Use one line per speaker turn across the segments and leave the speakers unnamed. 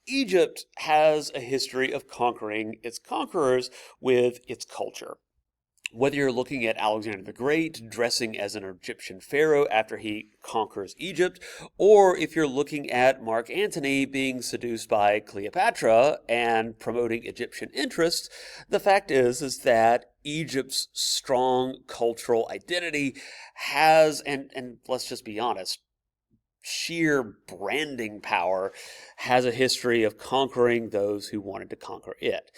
Egypt has a history of conquering its conquerors with its culture. Whether you're looking at Alexander the Great dressing as an Egyptian pharaoh after he conquers Egypt, or if you're looking at Mark Antony being seduced by Cleopatra and promoting Egyptian interests, the fact is that Egypt's strong cultural identity has, and let's just be honest, sheer branding power, has a history of conquering those who wanted to conquer it.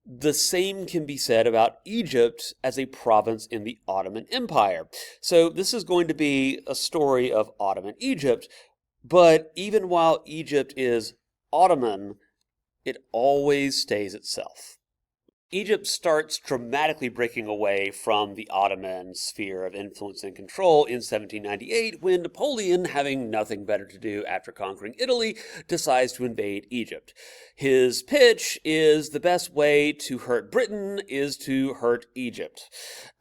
The same can be said about Egypt as a province in the Ottoman Empire. So this is going to be a story of Ottoman Egypt, but even while Egypt is Ottoman, it always stays itself. Egypt starts dramatically breaking away from the Ottoman sphere of influence and control in 1798 when Napoleon, having nothing better to do after conquering Italy, decides to invade Egypt. His pitch is the best way to hurt Britain is to hurt Egypt.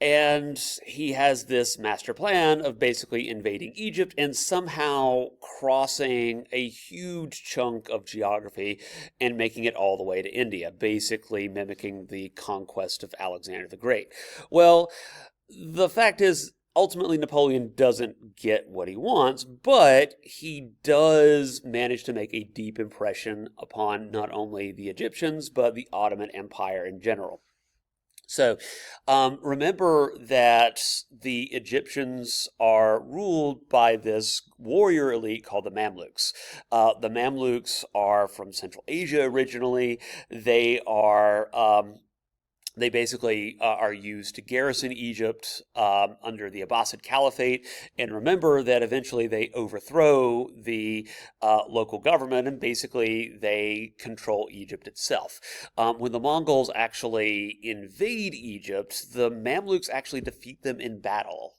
And he has this master plan of basically invading Egypt and somehow crossing a huge chunk of geography and making it all the way to India, basically mimicking the conquest of Alexander the Great. Well, the fact is, ultimately Napoleon doesn't get what he wants, but he does manage to make a deep impression upon not only the Egyptians, but the Ottoman Empire in general. So remember that the Egyptians are ruled by this warrior elite called the Mamluks. The Mamluks are from Central Asia originally. They basically are used to garrison Egypt under the Abbasid Caliphate. And remember that eventually they overthrow the local government and basically they control Egypt itself. When the Mongols actually invade Egypt, the Mamluks actually defeat them in battle,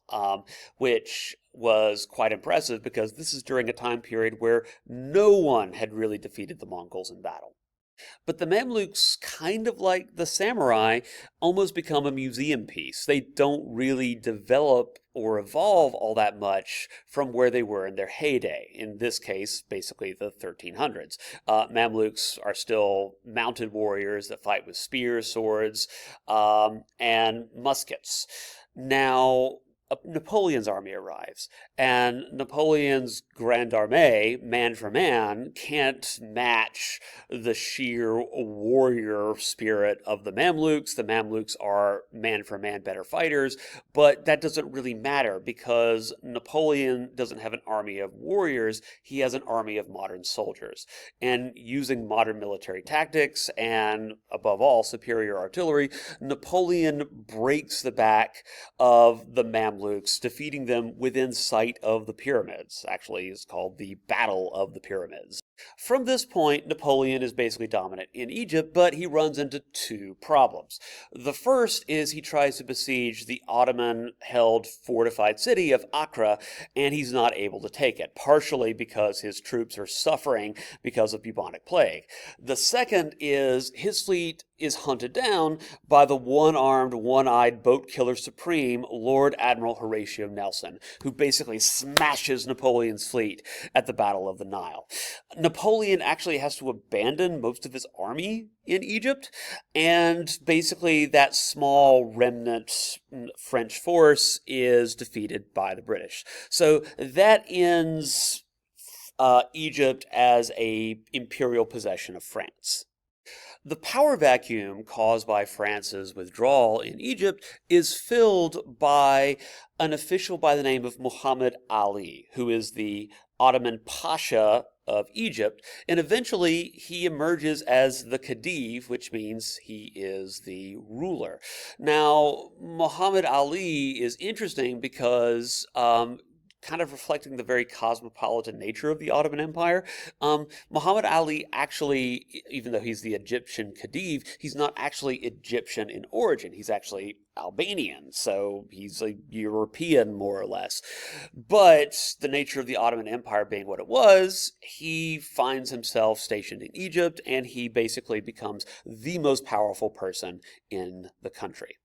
which was quite impressive because this is during a time period where no one had really defeated the Mongols in battle. But the Mamluks, kind of like the samurai, almost become a museum piece. They don't really develop or evolve all that much from where they were in their heyday. In this case, basically the 1300s. Mamluks are still mounted warriors that fight with spears, swords, and muskets. Now, Napoleon's army arrives, and Napoleon's Grande Armée, man for man, can't match the sheer warrior spirit of the Mamluks. The Mamluks are man for man better fighters, but that doesn't really matter because Napoleon doesn't have an army of warriors, he has an army of modern soldiers. And using modern military tactics and, above all, superior artillery, Napoleon breaks the back of the Mamluks, defeating them within sight of the pyramids. Actually, it's called the Battle of the Pyramids. From this point, Napoleon is basically dominant in Egypt, but he runs into two problems. The first is he tries to besiege the Ottoman-held fortified city of Accra, and he's not able to take it, partially because his troops are suffering because of bubonic plague. The second is his fleet is hunted down by the one-armed, one-eyed boat killer supreme, Lord Admiral Horatio Nelson, who basically smashes Napoleon's fleet at the Battle of the Nile. Napoleon actually has to abandon most of his army in Egypt, and basically that small remnant French force is defeated by the British. So that ends Egypt as a imperial possession of France. The power vacuum caused by France's withdrawal in Egypt is filled by an official by the name of Muhammad Ali, who is the Ottoman Pasha of Egypt, and eventually he emerges as the Khedive, which means he is the ruler. Now, Muhammad Ali is interesting because kind of reflecting the very cosmopolitan nature of the Ottoman Empire. Muhammad Ali actually, even though he's the Egyptian Khedive, he's not actually Egyptian in origin. He's actually Albanian, so he's a European more or less. But the nature of the Ottoman Empire being what it was, he finds himself stationed in Egypt, and he basically becomes the most powerful person in the country.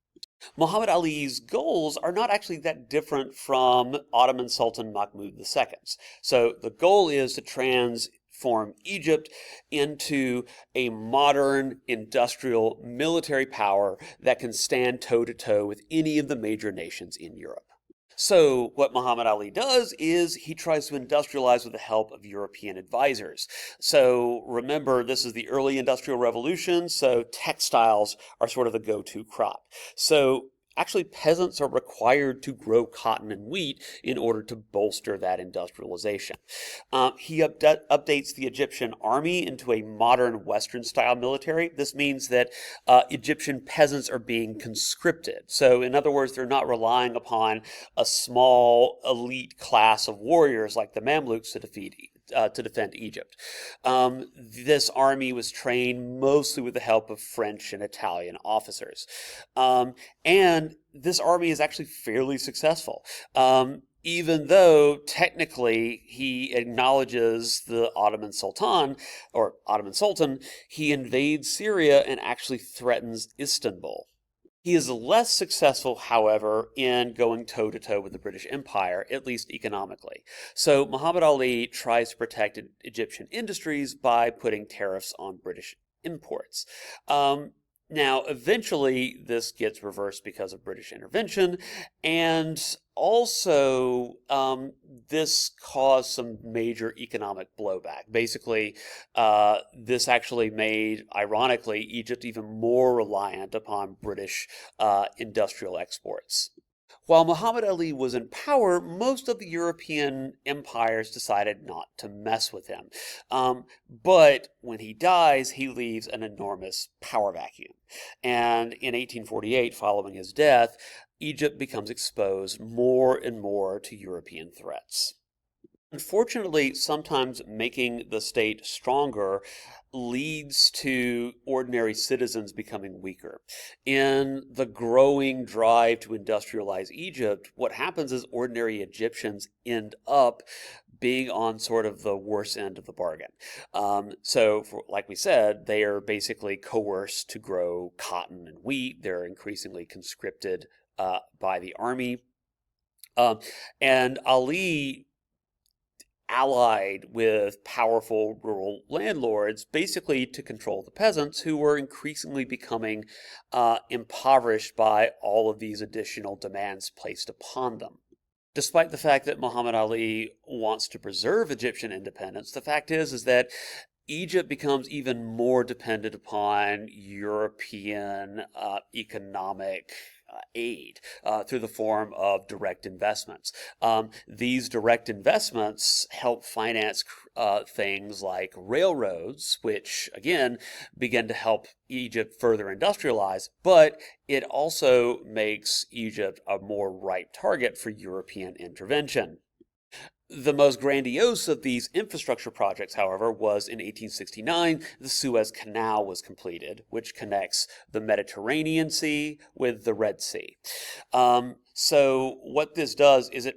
Muhammad Ali's goals are not actually that different from Ottoman Sultan Mahmud II's. So the goal is to transfer transform Egypt into a modern industrial military power that can stand toe-to-toe with any of the major nations in Europe. So, what Muhammad Ali does is he tries to industrialize with the help of European advisors. So, remember, this is the early Industrial Revolution, so textiles are sort of the go-to crop. So, actually, peasants are required to grow cotton and wheat in order to bolster that industrialization. He updates the Egyptian army into a modern Western-style military. This means that Egyptian peasants are being conscripted. So, in other words, they're not relying upon a small elite class of warriors like the Mamluks to defend Egypt. This army was trained mostly with the help of French and Italian officers. And this army is actually fairly successful. Even though technically he acknowledges the Ottoman Sultan, or Ottoman Sultan, he invades Syria and actually threatens Istanbul. He is less successful, however, in going toe-to-toe with the British Empire, at least economically. So Muhammad Ali tries to protect Egyptian industries by putting tariffs on British imports. Now, eventually, this gets reversed because of British intervention, and also this caused some major economic blowback. Basically, this actually made, ironically, Egypt even more reliant upon British industrial exports. While Muhammad Ali was in power, most of the European empires decided not to mess with him. But when he dies, he leaves an enormous power vacuum. And in 1848, following his death, Egypt becomes exposed more and more to European threats. Unfortunately, sometimes making the state stronger leads to ordinary citizens becoming weaker. In the growing drive to industrialize Egypt, what happens is ordinary Egyptians end up being on sort of the worst end of the bargain. Like we said, they are basically coerced to grow cotton and wheat. They're increasingly conscripted by the army. And Ali allied with powerful rural landlords, basically to control the peasants who were increasingly becoming impoverished by all of these additional demands placed upon them. Despite the fact that Muhammad Ali wants to preserve Egyptian independence, the fact is that Egypt becomes even more dependent upon European economic aid through the form of direct investments. These direct investments help finance things like railroads, which again begin to help Egypt further industrialize, but it also makes Egypt a more ripe target for European intervention. The most grandiose of these infrastructure projects, however, was in 1869, the Suez Canal was completed, which connects the Mediterranean Sea with the Red Sea. So what this does is it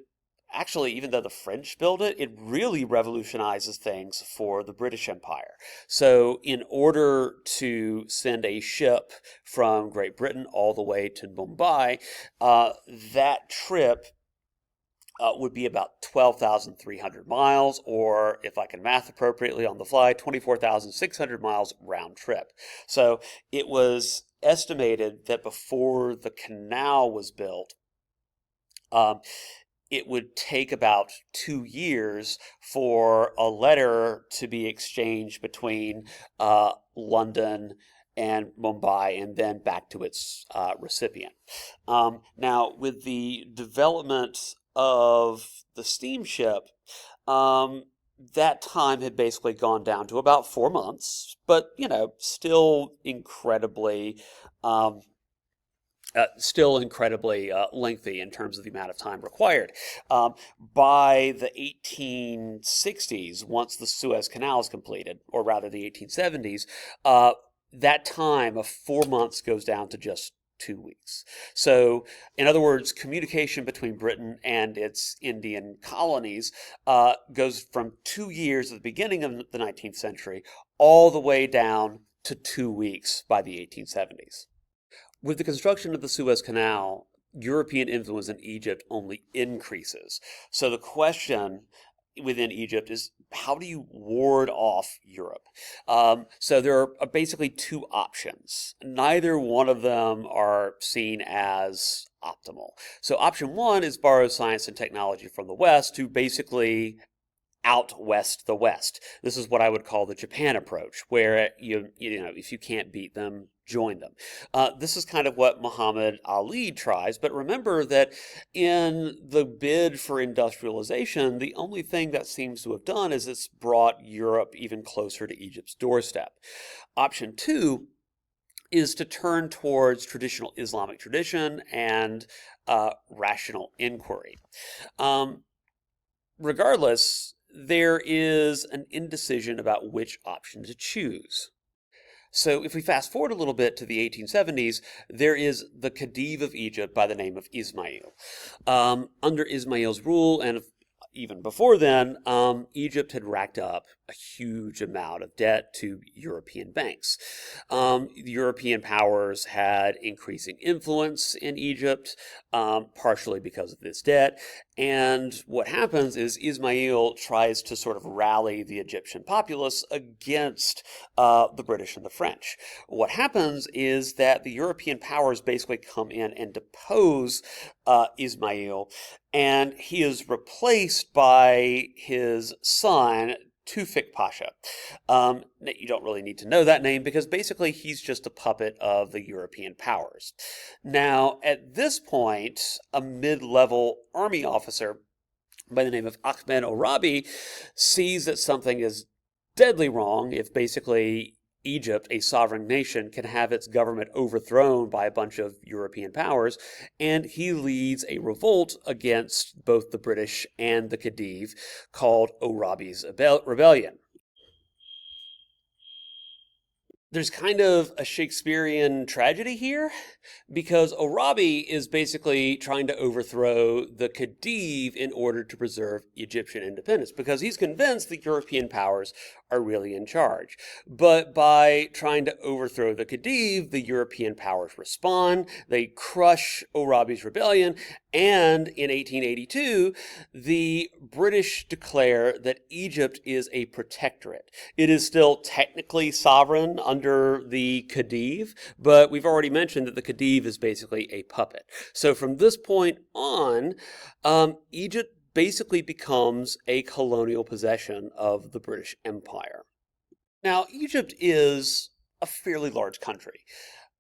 actually, even though the French built it, it really revolutionizes things for the British Empire. So in order to send a ship from Great Britain all the way to Mumbai, that trip would be about 12,300 miles, or if I can math appropriately on the fly, 24,600 miles round trip. So it was estimated that before the canal was built, it would take about 2 years for a letter to be exchanged between London and Mumbai, and then back to its recipient. Now, with the development of the steamship, that time had basically gone down to about 4 months, but still incredibly lengthy in terms of the amount of time required. By the 1860s, once the Suez Canal is completed, or rather the 1870s, that time of 4 months goes down to just 2 weeks. So, in other words, communication between Britain and its Indian colonies goes from 2 years at the beginning of the 19th century all the way down to 2 weeks by the 1870s. With the construction of the Suez Canal, European influence in Egypt only increases. So the question within Egypt is how do you ward off Europe? So there are basically two options. Neither one of them are seen as optimal. So option one is borrow science and technology from the West to basically out west the West. This is what I would call the Japan approach, where you know if you can't beat them, join them. This is kind of what Muhammad Ali tries, but remember that in the bid for industrialization, the only thing that seems to have done is it's brought Europe even closer to Egypt's doorstep. Option two is to turn towards traditional Islamic tradition and rational inquiry. Regardless, there is an indecision about which option to choose. So if we fast forward a little bit to the 1870s, there is the Khedive of Egypt by the name of Ismail. Under Ismail's rule, and even before then, Egypt had racked up a huge amount of debt to European banks. The European powers had increasing influence in Egypt, partially because of this debt. And what happens is Ismail tries to sort of rally the Egyptian populace against the British and the French. What happens is that the European powers basically come in and depose Ismail, and he is replaced by his son, Tufik Pasha. You don't really need to know that name because basically he's just a puppet of the European powers. Now, at this point, a mid-level army officer by the name of Ahmed Orabi sees that something is deadly wrong if basically Egypt, a sovereign nation, can have its government overthrown by a bunch of European powers, and he leads a revolt against both the British and the Khedive called Orabi's Rebellion. There's kind of a Shakespearean tragedy here because Orabi is basically trying to overthrow the Khedive in order to preserve Egyptian independence because he's convinced the European powers are really in charge. But by trying to overthrow the Khedive, the European powers respond, they crush Orabi's rebellion, and in 1882, the British declare that Egypt is a protectorate. It is still technically sovereign under the Khedive, but we've already mentioned that the Khedive is basically a puppet. So from this point on, Egypt basically becomes a colonial possession of the British Empire. Now, Egypt is a fairly large country.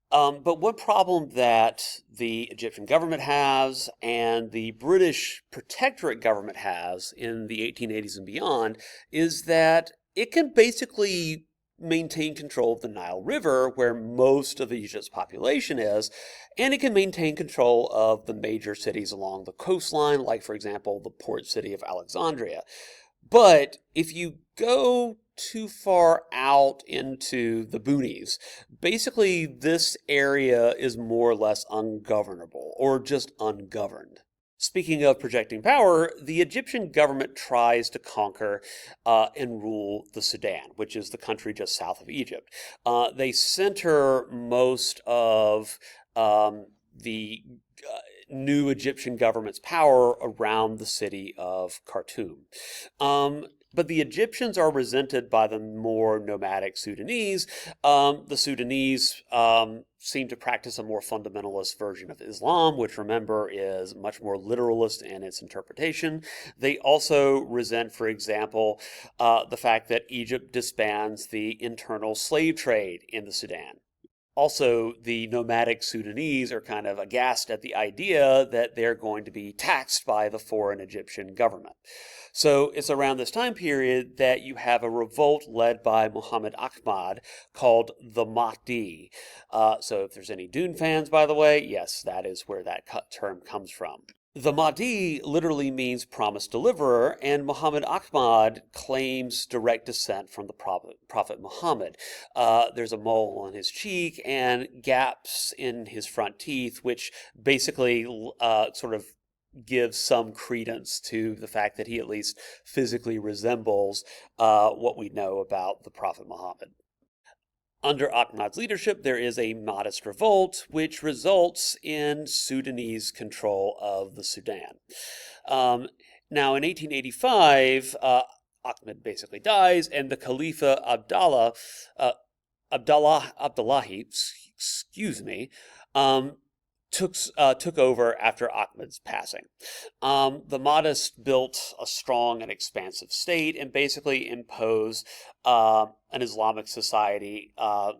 But one problem that the Egyptian government has and the British protectorate government has in the 1880s and beyond is that it can basically maintain control of the Nile River, where most of Egypt's population is, and it can maintain control of the major cities along the coastline, like, for example, the port city of Alexandria. But if you go too far out into the boonies, basically this area is more or less ungovernable, or just ungoverned. Speaking of projecting power, the Egyptian government tries to conquer and rule the Sudan, which is the country just south of Egypt. They center most of the new Egyptian government's power around the city of Khartoum. But the Egyptians are resented by the more nomadic Sudanese. The Sudanese seem to practice a more fundamentalist version of Islam, which, remember, is much more literalist in its interpretation. They also resent, for example, the fact that Egypt disbands the internal slave trade in the Sudan. Also, the nomadic Sudanese are kind of aghast at the idea that they're going to be taxed by the foreign Egyptian government. So it's around this time period that you have a revolt led by Muhammad Ahmad called the Mahdi. So if there's any Dune fans, by the way, yes, that is where that term comes from. The Mahdi literally means promised deliverer, and Muhammad Ahmad claims direct descent from the Prophet Muhammad. There's a mole on his cheek and gaps in his front teeth, which basically sort of gives some credence to the fact that he at least physically resembles what we know about the Prophet Muhammad. Under Ahmad's leadership, there is a modest revolt, which results in Sudanese control of the Sudan. Now, in 1885, Ahmed basically dies, and the Khalifa uh, Abdullahi, excuse me, um, took over after Ahmed's passing. The Mahdists built a strong and expansive state and basically imposed an Islamic society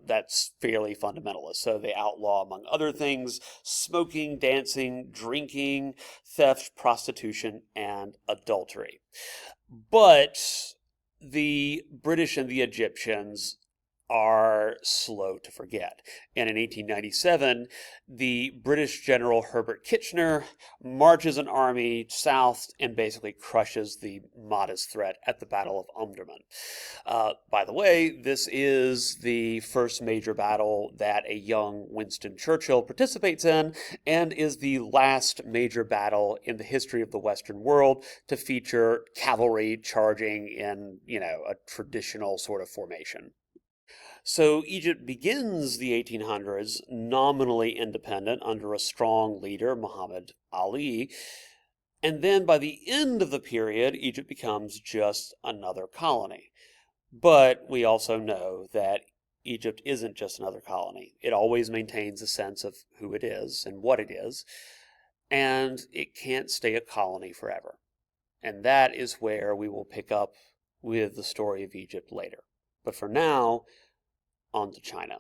that's fairly fundamentalist. So they outlaw, among other things, smoking, dancing, drinking, theft, prostitution, and adultery. But the British and the Egyptians are slow to forget. And in 1897, the British General Herbert Kitchener marches an army south and basically crushes the Mahdist threat at the Battle of Omdurman. By the way, this is the first major battle that a young Winston Churchill participates in, and is the last major battle in the history of the Western world to feature cavalry charging in, a traditional sort of formation. So Egypt begins the 1800s nominally independent under a strong leader, Muhammad Ali, and then by the end of the period, Egypt becomes just another colony. But we also know that Egypt isn't just another colony. It always maintains a sense of who it is and what it is, and it can't stay a colony forever. And that is where we will pick up with the story of Egypt later. But for now, on to China.